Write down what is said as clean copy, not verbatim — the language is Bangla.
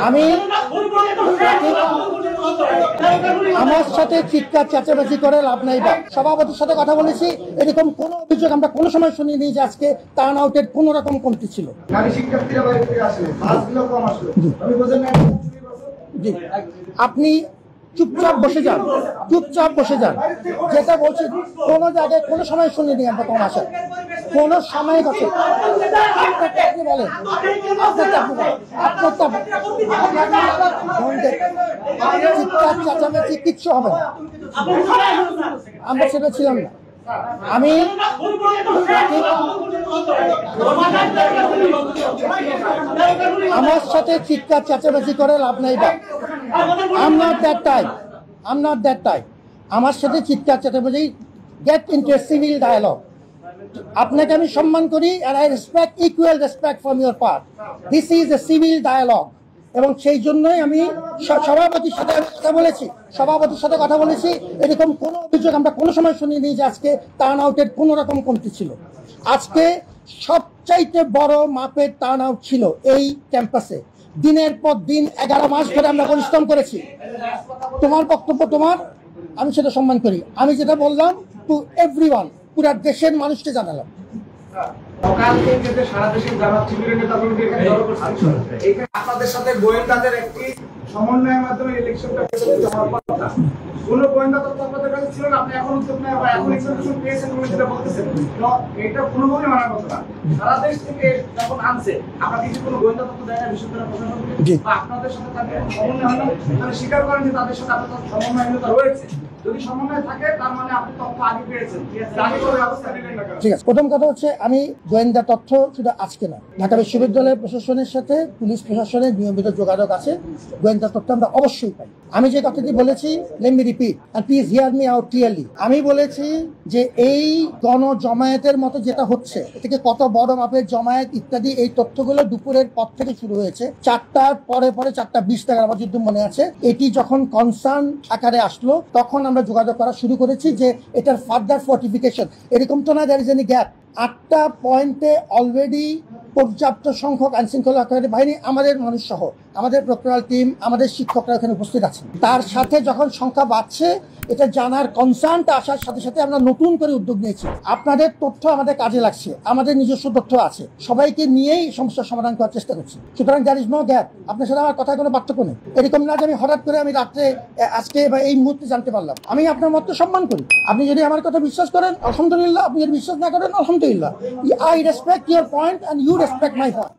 আমি আমার সাথে চিৎকার চেঁচামেচি করে লাভ নাই। বা সভাপতির সাথে কথা বলেছি, এরকম কোনো অভিযোগ আমরা কোনো সময় শুনিনি যে আজকে টার্ন আউটের কোনো রকম কমতি ছিল। জি, আপনি চুপচাপ বসে যান, চুপচাপ বসে যান। যেটা বলছি কোনো জায়গায় কোনো সময় শুনিনি আমরা কম আসা, কোনো সময় বসে আপনি বলেন চিৎকার চেঁচামেচি কিচ্ছু হবে না, আমরা সেটা ছিলাম না। আমি আমার সাথে চিৎকার চেঁচামেচি করে লাভ নাই। বা I'm not that type. আমার সাথে চিৎকার চেঁচামেচি, get into a civil dialogue. আপনাকে আমি সম্মান করি and I respect equal respect from your part. This is a civil dialogue. এবং সেই জন্যই আমি সভাপতির সাথে কথা বলেছি, এরকম কোনো অভিযোগ আমরা কোনো সময় শুনিনি যে আজকে টার্ন আউটের কোনো রকম কমতি ছিল। আজকে সবচাইতে বড় মাপের টার্ন আউট ছিল এই ক্যাম্পাসে। দিনের পর দিন 11 মাস ধরে আমরা পরিশ্রম করেছি। তোমার বক্তব্য তোমার, আমি সেটা সম্মান করি। আমি যেটা বললাম টু এভরিওয়ান, পুরা দেশের মানুষকে জানালাম। আপনাদের সাথে গোয়েন্দাদের একটি সমন্বয়ের মাধ্যমে ইলেকশনটা কোন গোয়েন্দা তথ্য আপনাদের কাছে ছিল না, আপনি এখন উদ্যোগ নেয় বা এখন ইনফরমেশন পেয়েছেন বলে সেটা বলতেছেন, এটা কোনোভাবেই মানার কথা না। সারা দেশ থেকে যখন আনছে আপনার কিছু কোনো গোয়েন্দা তথ্য দেয় না বিশ্ববিদ্যালয় প্রশাসনকে বা আপনাদের সাথে তাদের সমন্বয় হয় না, মানে স্বীকার করেন যে তাদের সাথে আপনার সমন্বয়হীনতা রয়েছে। যদি সমন্বয় থাকে তার মানে আপনি তথ্য আগে পেয়েছেন, আগে করে ব্যবস্থা নিলেন না। ঠিক আছে, প্রথম কথা হচ্ছে আমি গোয়েন্দা তথ্য শুধু আজকে না, ঢাকা বিশ্ববিদ্যালয় প্রশাসনের সাথে পুলিশ প্রশাসনের নিয়মিত যোগাযোগ আছে, গোয়েন্দা তথ্য আমরা অবশ্যই পাই। আমি যে কথাটি বলেছি, let me repeat and please hear me out clearly. আমি বলেছি যে এই গণজমায়েতের মতো যেটা হচ্ছে, এটাকে কত বড় মাপের জমায়েত ইত্যাদি, এই তথ্যগুলো দুপুরের পর থেকে শুরু হয়েছে। 4টার পরে 4:20 টাকা আমার যদি মনে আছে, এটি যখন কনসার্ন আকারে আসলো তখন আমরা যোগাযোগ করা শুরু করেছি যে এটার ফার্দার ফর্টিফিকেশন। এরকম তো না দ্যার ইজ এনি গ্যাপ। 8টা পয়েন্টে অলরেডি পর্যাপ্ত সংখ্যক আইনশৃঙ্খলা বাহিনী, আমাদের মানুষ সহ আমাদের প্রক্টোরাল টিম, আমাদের শিক্ষকরা এখানে উপস্থিত আছেন। তার সাথে যখন সংখ্যা বাড়ছে, এটা জানার কনসার্নটা আসার সাথে সাথে আমরা নতুন করে উদ্যোগ নিয়েছি। আপনাদের তথ্য আমাদের কাজে লাগছে, আমাদের নিজস্ব তথ্য আছে, সবাইকে নিয়েই সমস্যার সমাধান করার চেষ্টা করছি। সুতরাং দ্যার ইজ নো গ্যাপ। আপনার সাথে আমার কথায় কোনো পার্থক্য নেই। এরকম না যে আমি হঠাৎ করে আমি রাত্রে আজকে বা এই মুহূর্তে জানতে পারলাম। আমি আপনার মত সম্মান করি। আপনি যদি আমার কথা বিশ্বাস করেন আলহামদুলিল্লাহ, আপনি যদি বিশ্বাস না করেন আলহামদুলিল্লাহ। I respect your point and you respect my point.